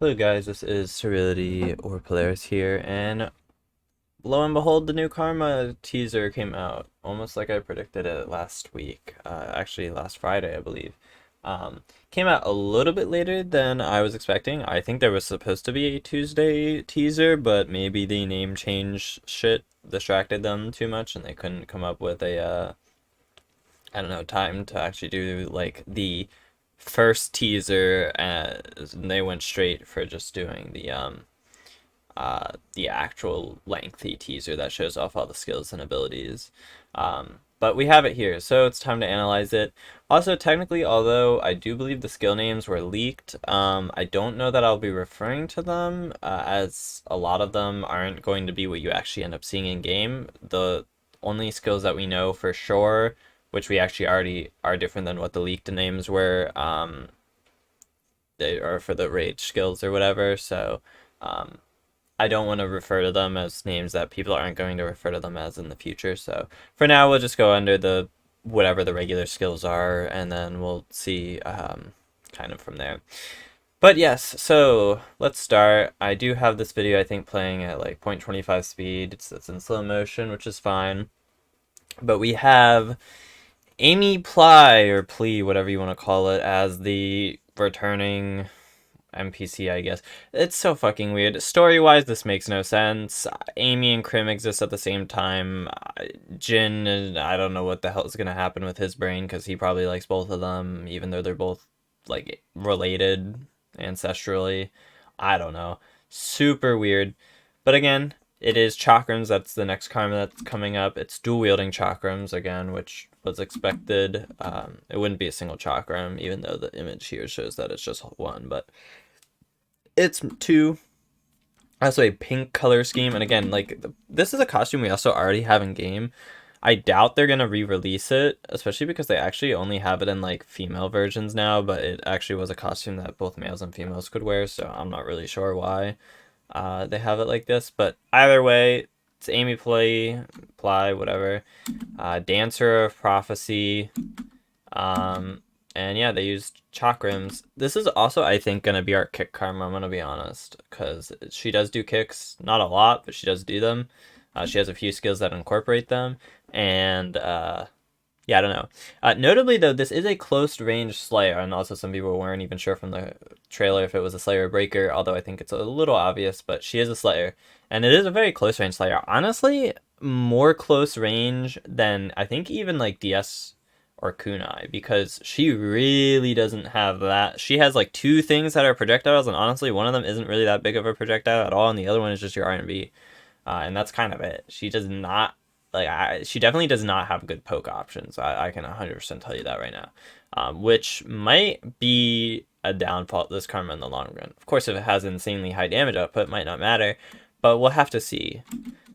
Hello guys, this is Cerility or Polaris here, and lo and behold, the new Karma teaser came out, almost like I predicted it last week. Actually, last Friday, I believe. Came out a little bit later than I was expecting. I think there was supposed to be a Tuesday teaser, but maybe the name change shit distracted them too much, and they couldn't come up with a, I don't know, time to actually do like the first teaser, and they went straight for just doing the actual lengthy teaser that shows off all the skills and abilities. But we have it here, so it's time to analyze it. Also, technically, although I do believe the skill names were leaked, I don't know that I'll be referring to them, as a lot of them aren't going to be what you actually end up seeing in game. The only skills that we know for sure, which we actually already are different than what the leaked names were, they are for the rage skills or whatever, so I don't want to refer to them as names that people aren't going to refer to them as in the future. So for now, we'll just go under the whatever the regular skills are, and then we'll see kind of from there. But yes, so let's start. I do have this video, I think, playing at like 0.25 speed. It's in slow motion, which is fine. But we have Amy Ply, or Plea, whatever you want to call it, as the returning NPC, I guess. It's so fucking weird. Story-wise, this makes no sense. Amy and Krim exist at the same time. Jin, I don't know what the hell is gonna happen with his brain, because he probably likes both of them, even though they're both, like, related ancestrally. I don't know. Super weird. But again, it is Chakrams. That's the next karma that's coming up. It's dual-wielding Chakrams, again, which was expected. It wouldn't be a single Chakram, even though the image here shows that it's just one, but it's two. Also a pink color scheme, and again, like, this is a costume we also already have in game. I doubt they're gonna re-release it, especially because they actually only have it in like female versions now, but it actually was a costume that both males and females could wear, so I'm not really sure why they have it like this. But either way, it's Amy Ply, whatever. Dancer of Prophecy. And yeah, they used Chakrams. This is also, I think, going to be our kick karma, I'm going to be honest, because she does do kicks. Not a lot, but she does do them. She has a few skills that incorporate them, and yeah, I don't know. Notably, though, this is a close-range Slayer, and also some people weren't even sure from the trailer if it was a Slayer or Breaker, although I think it's a little obvious, but she is a Slayer. And it is a very close-range Slayer. Honestly, more close-range than, I think, even, like, DS or Kunai, because she really doesn't have that. She has, like, two things that are projectiles, and honestly, one of them isn't really that big of a projectile at all, and the other one is just your R&B. And that's kind of it. She does not, like, she definitely does not have good poke options. I can 100% tell you that right now. Which might be a downfall of this karma in the long run. Of course, if it has insanely high damage output, it might not matter, but we'll have to see.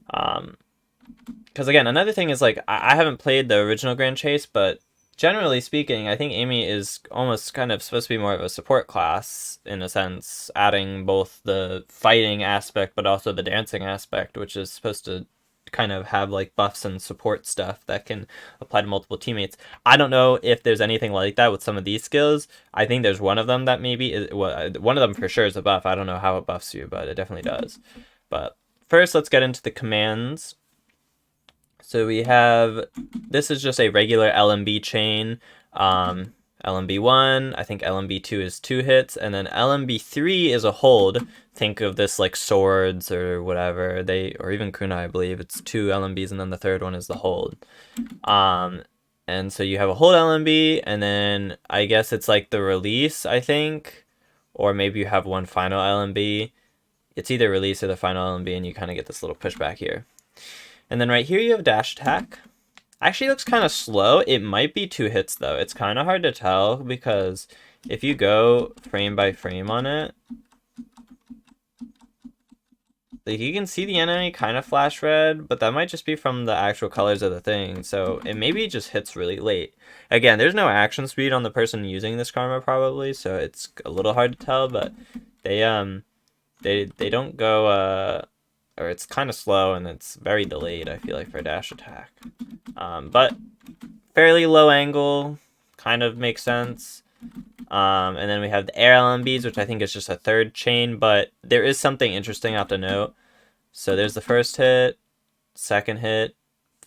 Because again, another thing is, like, I haven't played the original Grand Chase, but generally speaking, I think Amy is almost kind of supposed to be more of a support class, in a sense, adding both the fighting aspect but also the dancing aspect, which is supposed to kind of have like buffs and support stuff that can apply to multiple teammates. I don't know if there's anything like that with some of these skills. I think there's one of them that maybe is, well, one of them for sure is a buff. I don't know how it buffs you, but it definitely does. But first, let's get into the commands. So we have, this is just a regular LMB chain. LMB1, I think LMB2 is 2 hits, and then LMB3 is a hold. Think of this like swords or whatever, or even kunai, I believe. It's 2 LMBs, and then the third one is the hold. And so you have a hold LMB, and then I guess it's like the release, I think, or maybe you have one final LMB. It's either release or the final LMB, and you kind of get this little pushback here. And then right here you have dash attack. Actually looks kind of slow. It might be 2 hits though. It's kind of hard to tell because if you go frame by frame on it, like, you can see the enemy kind of flash red, but that might just be from the actual colors of the thing. So it maybe just hits really late. Again, there's no action speed on the person using this karma probably, so it's a little hard to tell, but they don't go or it's kind of slow, and it's very delayed, I feel like, for dash attack. But fairly low angle, kind of makes sense. And then we have the air LMBs, which I think is just a third chain, but there is something interesting I have to note. So there's the first hit, second hit,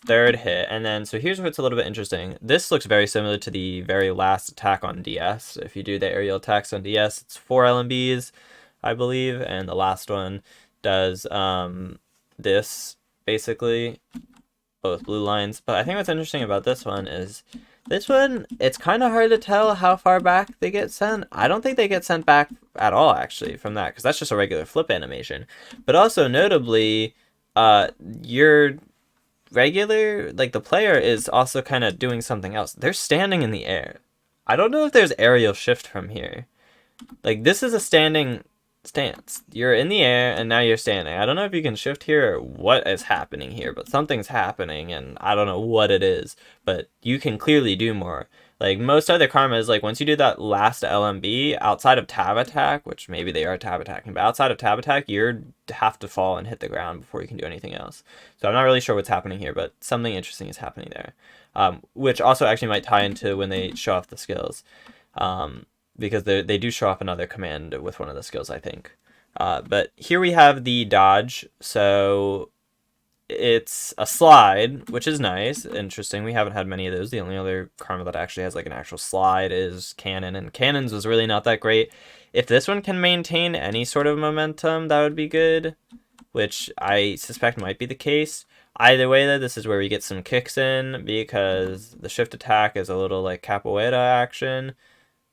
third hit, and then so here's what's a little bit interesting. This looks very similar to the very last attack on DS. If you do the aerial attacks on DS, it's 4 LMBs, I believe, and the last one does this basically, both blue lines. But I think what's interesting about this one is this one, it's kind of hard to tell how far back they get sent. I don't think they get sent back at all, actually, from that, because that's just a regular flip animation. But also, notably, your regular, like, the player is also kind of doing something else. They're standing in the air. I don't know if there's aerial shift from here. Like, this is a standing stance. You're in the air, and now you're standing. I don't know if you can shift here or what is happening here, but something's happening, and I don't know what it is, but you can clearly do more. Like, most other karmas, like, once you do that last LMB, outside of tab attack, which maybe they are tab attacking, but outside of tab attack, you have to fall and hit the ground before you can do anything else. So I'm not really sure what's happening here, but something interesting is happening there. Which also actually might tie into when they show off the skills. Because they do show off another command with one of the skills, I think. But here we have the dodge. So it's a slide, which is nice, interesting. We haven't had many of those. The only other karma that actually has like an actual slide is cannon, and cannons was really not that great. If this one can maintain any sort of momentum, that would be good, which I suspect might be the case. Either way, though, this is where we get some kicks in, because the shift attack is a little like capoeira action,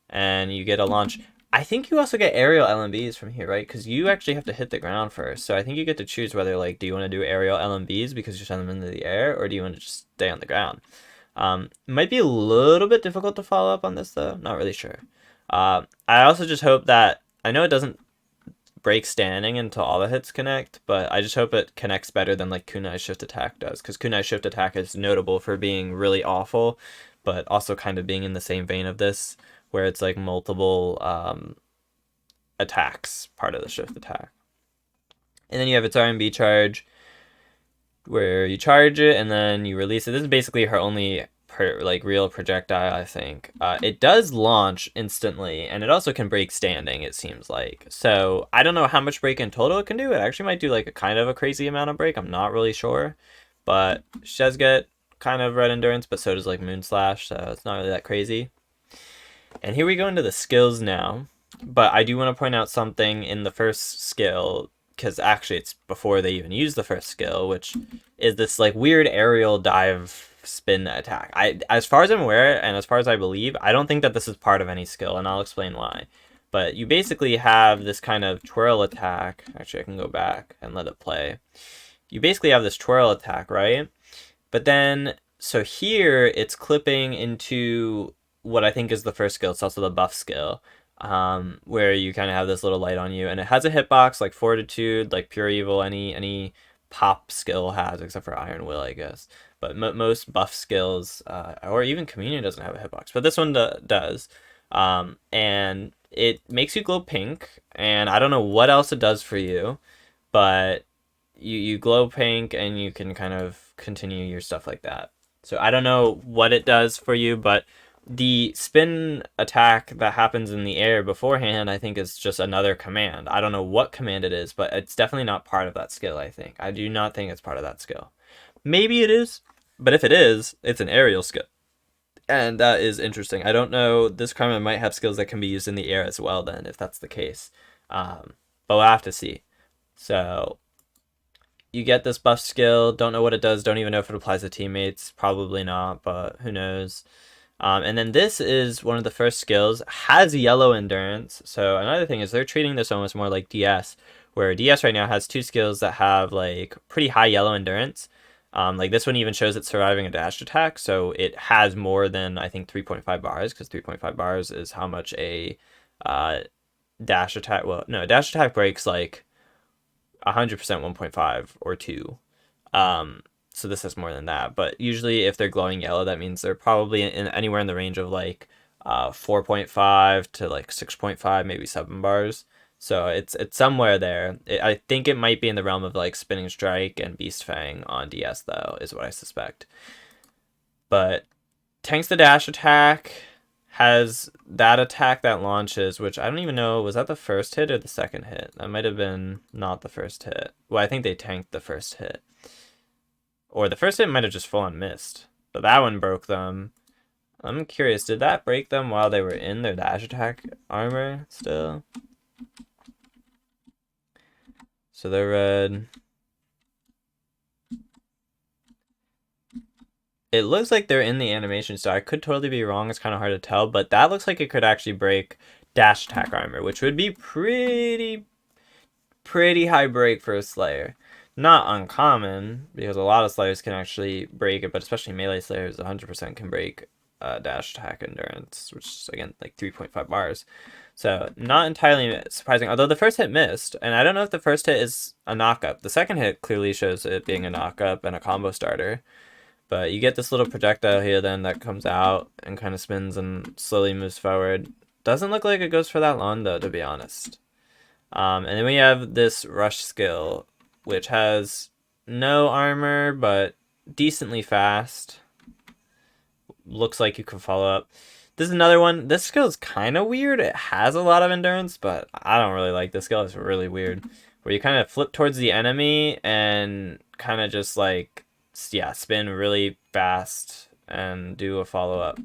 and you get a launch. I think you also get aerial LMBs from here, right? Because you actually have to hit the ground first. So I think you get to choose whether, like, do you want to do aerial LMBs because you send them into the air, or do you want to just stay on the ground? Might be a little bit difficult to follow up on this, though. Not really sure. I also just hope that, I know it doesn't break standing until all the hits connect, but I just hope it connects better than, like, Kunai's shift attack does. Because Kunai's shift attack is notable for being really awful, but also kind of being in the same vein of this, where it's like multiple attacks, part of the shift attack. And then you have its R&B charge, where you charge it and then you release it. This is basically her only real projectile, I think. It does launch instantly, and it also can break standing, it seems like. So I don't know how much break in total it can do. It actually might do like a kind of a crazy amount of break. I'm not really sure. But she does get kind of red endurance, but so does like Moon Slash, so it's not really that crazy. And here we go into the skills now, but I do want to point out something in the first skill, because actually it's before they even use the first skill, which is this like weird aerial dive spin attack. As far as I'm aware, and as far as I believe, I don't think that this is part of any skill, and I'll explain why. But you basically have this kind of twirl attack. Actually, I can go back and let it play. You basically have this twirl attack, right? But then, so here it's clipping into what I think is the first skill. It's also the buff skill, where you kind of have this little light on you, and it has a hitbox like Fortitude, like Pure Evil, any pop skill has, except for Iron Will, I guess. But most buff skills, or even Communion doesn't have a hitbox, but this one does. And it makes you glow pink, and I don't know what else it does for you, but you glow pink, and you can kind of continue your stuff like that. So I don't know what it does for you, but the spin attack that happens in the air beforehand, I think, is just another command. I don't know what command it is, but it's definitely not part of that skill, I think. I do not think it's part of that skill. Maybe it is, but if it is, it's an aerial skill. And that is interesting. I don't know. This Karma might have skills that can be used in the air as well, then, if that's the case. But we'll have to see. So you get this buff skill. Don't know what it does. Don't even know if it applies to teammates. Probably not, but who knows. And then this is one of the first skills, has yellow endurance. So another thing is they're treating this almost more like DS, where DS right now has two skills that have like pretty high yellow endurance. Like this one even shows it surviving a dash attack, so it has more than, I think, 3.5 bars, because 3.5 bars is how much a dash attack, well, no, dash attack breaks like 100% 1.5 or 2. So this has more than that, but usually if they're glowing yellow, that means they're probably anywhere in the range of like 4.5 to like 6.5, maybe 7 bars. So it's somewhere there. I think it might be in the realm of like Spinning Strike and Beast Fang on DS, though, is what I suspect. But tanks the dash attack, has that attack that launches, which I don't even know, was that the first hit or the second hit? That might have been not the first hit. Well, I think they tanked the first hit. Or the first hit might have just full on missed. But that one broke them. I'm curious, did that break them while they were in their dash attack armor still? So they're red. It looks like they're in the animation, so I could totally be wrong. It's kind of hard to tell, but that looks like it could actually break dash attack armor, which would be pretty high break for a Slayer. Not uncommon, because a lot of Slayers can actually break it, but especially melee Slayers 100% can break dash attack endurance, which is, again, like 3.5 bars. So, not entirely surprising, although the first hit missed, and I don't know if the first hit is a knock-up. The second hit clearly shows it being a knock-up and a combo starter. But you get this little projectile here then that comes out and kind of spins and slowly moves forward. Doesn't look like it goes for that long though, to be honest. And then we have this rush skill, which has no armor, but decently fast. Looks like you can follow up. This is another one. This skill is kind of weird. It has a lot of endurance, but I don't really like this skill. It's really weird. Where you kind of flip towards the enemy and kind of just like, yeah, spin really fast and do a follow-up.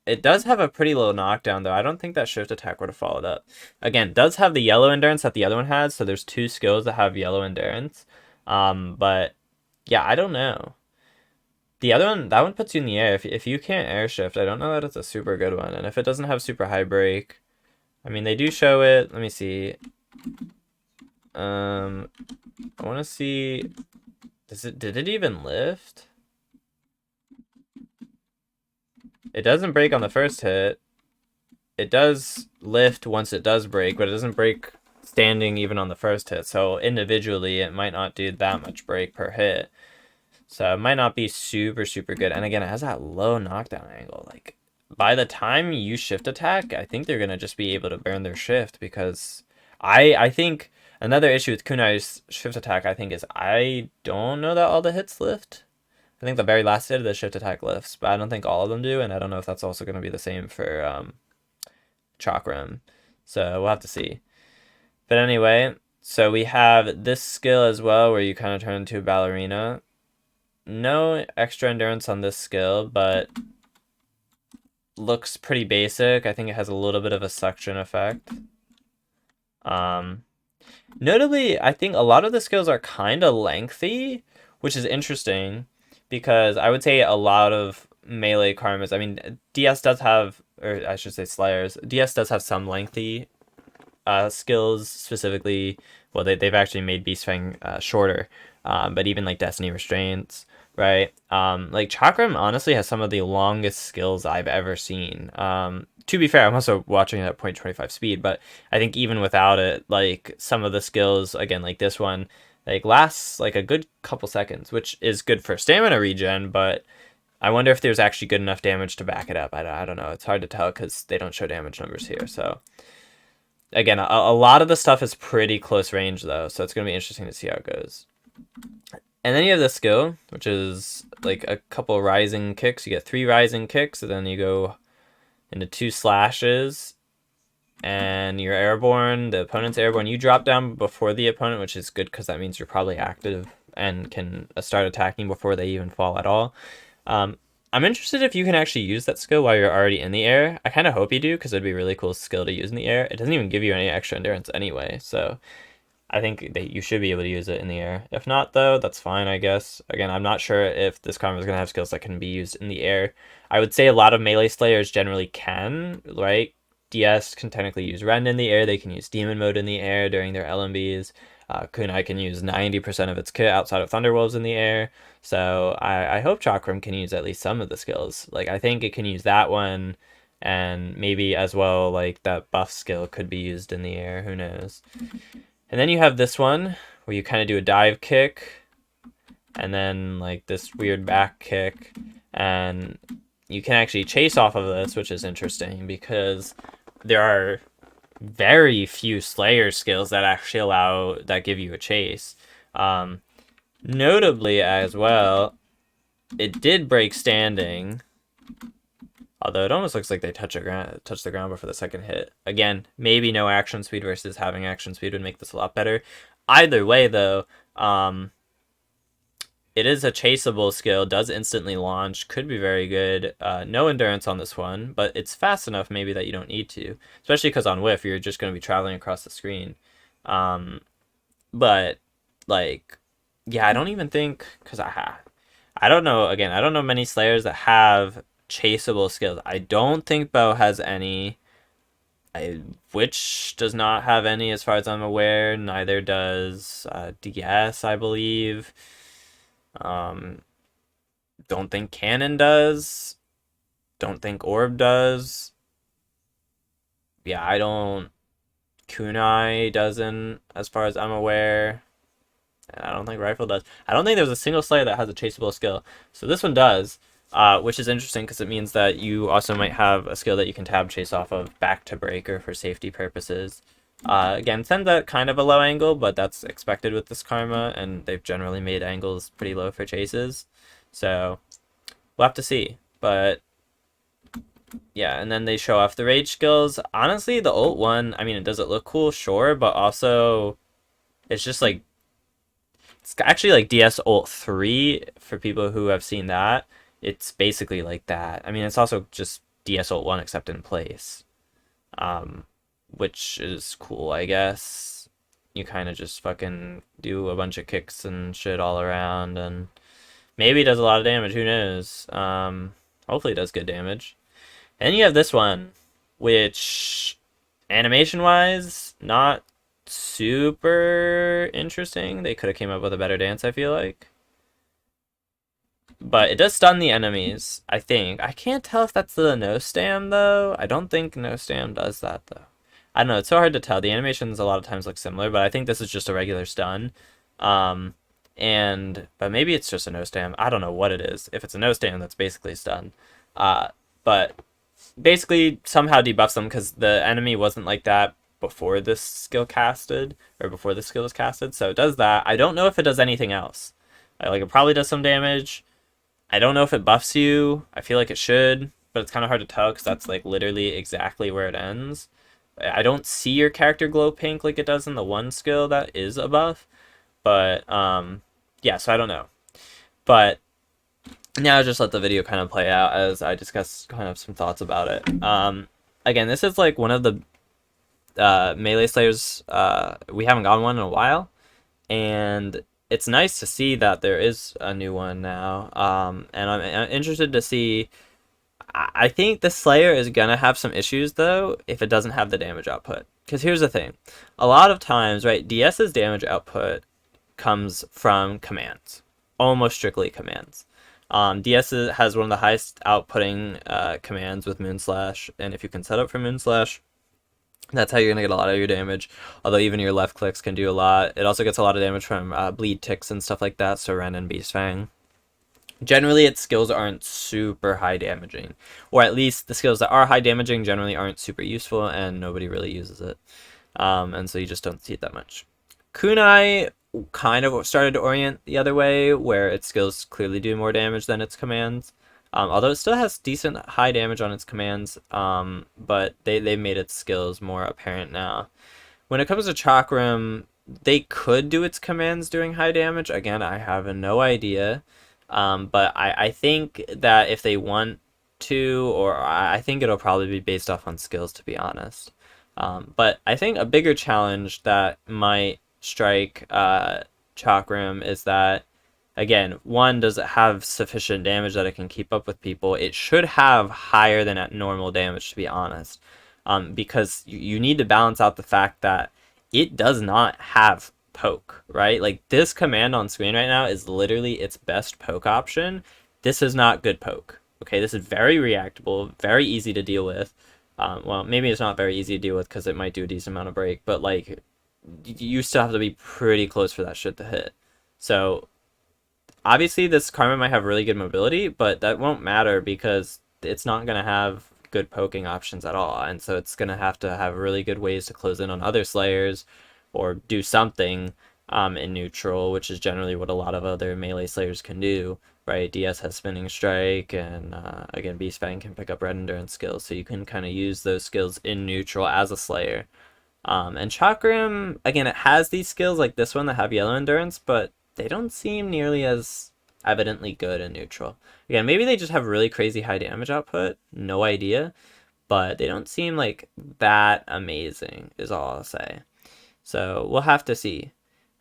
It does have a pretty low knockdown, though. I don't think that shift attack would have followed up. Again, it does have the yellow endurance that the other one has, so there's two skills that have yellow endurance. But, yeah, I don't know. The other one, that one puts you in the air. If you can't air shift, I don't know that it's a super good one. And if it doesn't have super high break, I mean, they do show it. Let me see. I want to see... Did it even lift? It doesn't break on the first hit. It does lift once it does break, but it doesn't break standing even on the first hit. So individually, it might not do that much break per hit. So it might not be super good. And again, it has that low knockdown angle. Like, by the time you shift attack, I think they're going to just be able to burn their shift, because I think... Another issue with Kunai's shift attack, I think, is I don't know that all the hits lift. I think the very last hit of the shift attack lifts, but I don't think all of them do, and I don't know if that's also going to be the same for Chakram. So we'll have to see. But anyway, so we have this skill as well, where you kind of turn into a ballerina. No extra endurance on this skill, but looks pretty basic. I think it has a little bit of a suction effect. Notably, I think a lot of the skills are kind of lengthy, which is interesting, because I would say a lot of melee karmas, I mean, DS does have, or I should say Slayers, DS does have some lengthy skills, specifically, well, they've actually made Beastfang shorter, but even like Destiny Restraints, right? Like Chakram honestly has some of the longest skills I've ever seen. To be fair, I'm also watching at 0.25 speed, but I think even without it, like some of the skills, again, like this one, like lasts like a good couple seconds, which is good for stamina regen, but I wonder if there's actually good enough damage to back it up. I don't know. It's hard to tell because they don't show damage numbers here. So again, a lot of the stuff is pretty close range though, so it's going to be interesting to see how it goes. And then you have this skill, which is like a couple rising kicks. You get 3 rising kicks, and then you go into 2 slashes, and you're airborne. The opponent's airborne. You drop down before the opponent, which is good because that means you're probably active and can start attacking before they even fall at all. I'm interested if you can actually use that skill while you're already in the air. I kind of hope you do, because it'd be a really cool skill to use in the air. It doesn't even give you any extra endurance anyway, so I think that you should be able to use it in the air. If not, though, that's fine, I guess. Again, I'm not sure if this karma is going to have skills that can be used in the air. I would say a lot of melee slayers generally can, right? DS can technically use Rend in the air. They can use Demon Mode in the air during their LMBs. Kunai can use 90% of its kit outside of Thunderwolves in the air. So I hope Chakram can use at least some of the skills. Like, I think it can use that one, and maybe as well, like, that buff skill could be used in the air. Who knows? And then you have this one, where you kind of do a dive kick, and then, like, this weird back kick, and you can actually chase off of this, which is interesting, because there are very few Slayer skills that actually that give you a chase. Notably as well, it did break standing Although it almost looks like they touch the ground before the second hit. Again, maybe no action speed versus having action speed would make this a lot better. Either way, though, it is a chaseable skill, does instantly launch, could be very good. No endurance on this one, but it's fast enough maybe that you don't need to. Especially because on Whiff, you're just going to be traveling across the screen. But, like, yeah, I don't even think, because I don't know, again, I don't know many Slayers that have chaseable skills. I don't think Bo has any. Which does not have any as far as I'm aware. Neither does DS, I believe. Um, don't think Cannon does. Don't think Orb does. Yeah, I don't. Kunai doesn't, as far as I'm aware. And I don't think Rifle does. I don't think there's a single Slayer that has a chaseable skill. So this one does, which is interesting because it means that you also might have a skill that you can tab chase off of back to Breaker for safety purposes. Again, sends at kind of a low angle, but that's expected with this Karma, and they've generally made angles pretty low for chases. So we'll have to see. But yeah, and then they show off the rage skills. Honestly, the ult one, I mean, does it look cool? Sure, but also it's just like, it's actually like DS ult 3 for people who have seen that. It's basically like that. I mean, it's also just DS ult 1 except in place. Which is cool, I guess. You kind of just fucking do a bunch of kicks and shit all around, and maybe it does a lot of damage, who knows. Hopefully it does good damage. And you have this one, which animation-wise, not super interesting. They could have came up with a better dance, I feel like. But it does stun the enemies, I think. I can't tell if that's the no stam, though. I don't think no stam does that, though. I don't know, it's so hard to tell. The animations a lot of times look similar, but I think this is just a regular stun. But maybe it's just a no stam. I don't know what it is. If it's a no stam, that's basically stun. But basically somehow debuffs them because the enemy wasn't like that before this skill casted, or before the skill was casted. So it does that. I don't know if it does anything else. Like, it probably does some damage. I don't know if it buffs you. I feel like it should, but it's kind of hard to tell because that's like literally exactly where it ends. I don't see your character glow pink like it does in the one skill that is a buff. But, yeah, so I don't know. But now I'll just let the video kind of play out as I discuss kind of some thoughts about it. Again, this is like one of the melee slayers. We haven't gotten one in a while. And it's nice to see that there is a new one now. And I'm interested to see. I think the Slayer is gonna have some issues though if it doesn't have the damage output. Because here's the thing, a lot of times, right, DS's damage output comes from commands, almost strictly commands. DS has one of the highest outputting commands with Moonslash, and if you can set up for Moonslash, that's how you're gonna get a lot of your damage. Although even your left clicks can do a lot. It also gets a lot of damage from bleed ticks and stuff like that. So Ren and Beast Fang. Generally, its skills aren't super high damaging, or at least the skills that are high damaging generally aren't super useful, and nobody really uses it. And so you just don't see it that much. Kunai kind of started to orient the other way, where its skills clearly do more damage than its commands. Although it still has decent high damage on its commands, but they made its skills more apparent now. When it comes to Chakram, they could do its commands doing high damage. Again, I have no idea. But I think that if they want to, or I think it'll probably be based off on skills, to be honest. But I think a bigger challenge that might strike Chakram is that, again, one, does it have sufficient damage that it can keep up with people? It should have higher than at normal damage, to be honest. Because you need to balance out the fact that it does not have poke, right? Like, this command on screen right now is literally its best poke option. This is not good poke. Okay, this is very reactable, very easy to deal with. Well, maybe it's not very easy to deal with because it might do a decent amount of break, but like, you still have to be pretty close for that shit to hit. So obviously this Karma might have really good mobility, but that won't matter because it's not going to have good poking options at all, and so it's going to have really good ways to close in on other Slayers or do something in neutral, which is generally what a lot of other melee slayers can do, right? DS has spinning strike, and again, Beast Fang can pick up red endurance skills, so you can kind of use those skills in neutral as a slayer. And Chakram, again, it has these skills like this one that have yellow endurance, but they don't seem nearly as evidently good in neutral. Again, maybe they just have really crazy high damage output, no idea, but they don't seem like that amazing, is all I'll say. So we'll have to see.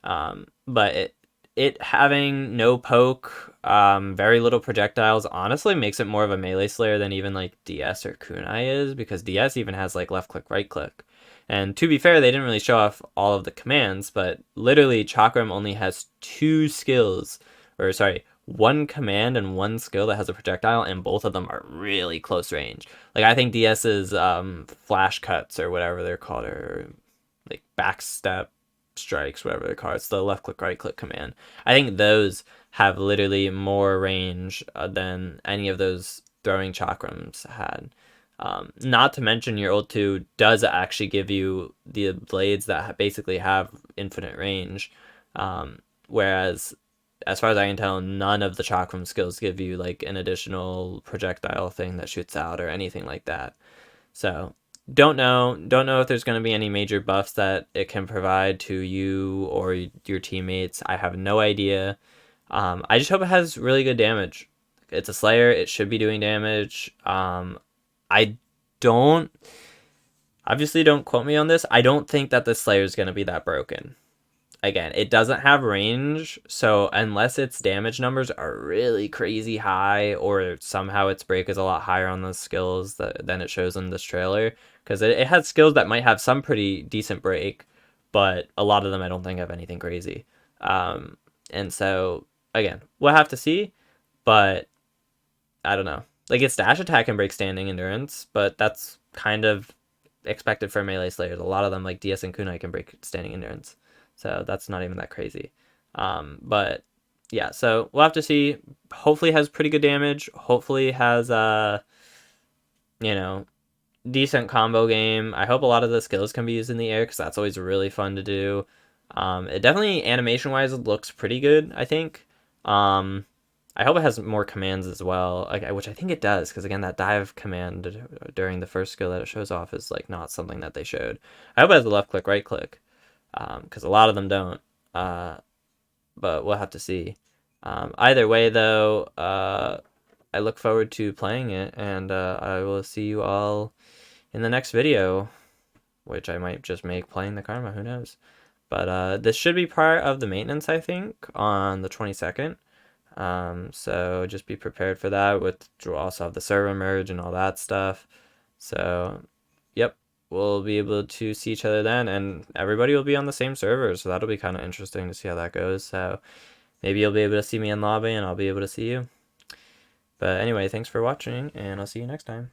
But it having no poke, very little projectiles, honestly makes it more of a melee slayer than even like DS or Kunai is, because DS even has like left click, right click. And to be fair, they didn't really show off all of the commands, but literally Chakram only has two skills, or sorry, one command and one skill that has a projectile, and both of them are really close range. Like I think DS's flash cuts or whatever they're called, or like backstep strikes, whatever they're called. It's the left click, right click command. I think those have literally more range than any of those throwing chakrams had. Not to mention your ult 2 does actually give you the blades that basically have infinite range. Whereas, as far as I can tell, none of the chakram skills give you like an additional projectile thing that shoots out or anything like that. So don't know if there's going to be any major buffs that it can provide to you or your teammates. I have no idea. I just hope it has really good damage. It's a slayer, it should be doing damage. I don't, obviously don't quote me on this, I don't think that the slayer is going to be that broken. Again, it doesn't have range, so unless its damage numbers are really crazy high, or somehow its break is a lot higher on those skills than it shows in this trailer, because it has skills that might have some pretty decent break, but a lot of them I don't think have anything crazy. And so, again, we'll have to see, but I don't know. Like, its dash attack can break standing endurance, but that's kind of expected for melee slayers. A lot of them, like DS and Kunai, can break standing endurance. So that's not even that crazy. But yeah, so we'll have to see. Hopefully has pretty good damage. Hopefully has you know, decent combo game. I hope a lot of the skills can be used in the air, because that's always really fun to do. It definitely, animation wise, looks pretty good, I think. I hope it has more commands as well, which I think it does, because again, that dive command during the first skill that it shows off is like not something that they showed. I hope it has a left click, right click, because a lot of them don't. But we'll have to see. Either way, though, I look forward to playing it, and I will see you all in the next video, which I might just make playing the Karma, who knows. But this should be part of the maintenance, I think, on the 22nd. So just be prepared for that. We'll also have the server merge and all that stuff. So, yep, we'll be able to see each other then, and everybody will be on the same server, so that'll be kind of interesting to see how that goes. So maybe you'll be able to see me in lobby, and I'll be able to see you. But anyway, thanks for watching, and I'll see you next time.